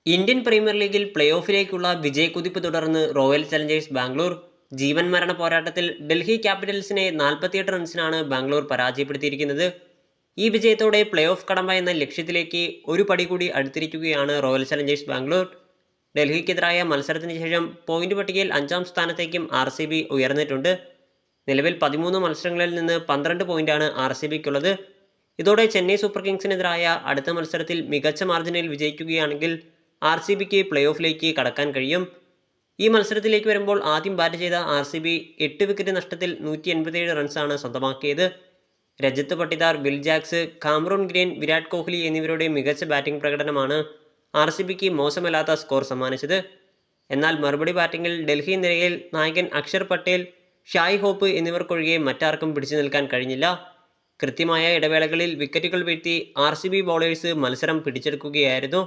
Indian premier ലീഗിൽ play ഓഫിലേക്കുള്ള വിജയക്കുതിപ്പ് തുടർന്ന് royal Challengers Bangalore ജീവൻ മരണ പോരാട്ടത്തിൽ ഡൽഹി ക്യാപിറ്റൽസിനെ 48 റൺസിനാണ് ബാംഗ്ലൂർ പരാജയപ്പെടുത്തിയിരിക്കുന്നത്. ഈ വിജയത്തോടെ പ്ലേ ഓഫ് കടമ്പ എന്ന ലക്ഷ്യത്തിലേക്ക് ഒരു പടി കൂടി അടുത്തിരിക്കുകയാണ് റോയൽ ചലഞ്ചേഴ്സ് ബാംഗ്ലൂർ. ഡൽഹിക്കെതിരായ മത്സരത്തിന് ശേഷം പോയിന്റ് പട്ടികയിൽ 5ാം സ്ഥാനത്തേക്കും RCB ഉയർന്നിട്ടുണ്ട്. നിലവിൽ 13 മത്സരങ്ങളിൽ നിന്ന് 12 പോയിന്റാണ് RCBക്കുള്ളത്. ഇതോടെ ചെന്നൈ സൂപ്പർ കിങ്സിനെതിരായ അടുത്ത മത്സരത്തിൽ മികച്ച മാർജിനിൽ വിജയിക്കുകയാണെങ്കിൽ RCBക്ക് പ്ലേ ഓഫിലേക്ക് കടക്കാൻ കഴിയും. ഈ മത്സരത്തിലേക്ക് വരുമ്പോൾ ആദ്യം ബാറ്റ് ചെയ്ത RCB 8 വിക്കറ്റ് നഷ്ടത്തിൽ 187 റൺസാണ് സ്വന്തമാക്കിയത്. Rajat Patidar, Will Jacks, Cameron Green, Virat Kohli എന്നിവരുടെ മികച്ച ബാറ്റിംഗ് പ്രകടനമാണ് RCBക്ക് മോശമല്ലാത്ത സ്കോർ സമ്മാനിച്ചത്. എന്നാൽ മറുപടി ബാറ്റിംഗിൽ ഡൽഹി നിരയിൽ നായകൻ അക്ഷർ പട്ടേൽ, ഷായ് ഹോപ്പ് എന്നിവർക്കൊഴികെ മറ്റാർക്കും പിടിച്ചു നിൽക്കാൻ കഴിഞ്ഞില്ല. കൃത്യമായ ഇടവേളകളിൽ വിക്കറ്റുകൾ വീഴ്ത്തി RCB ബൗളേഴ്സ് മത്സരം പിടിച്ചെടുക്കുകയായിരുന്നു.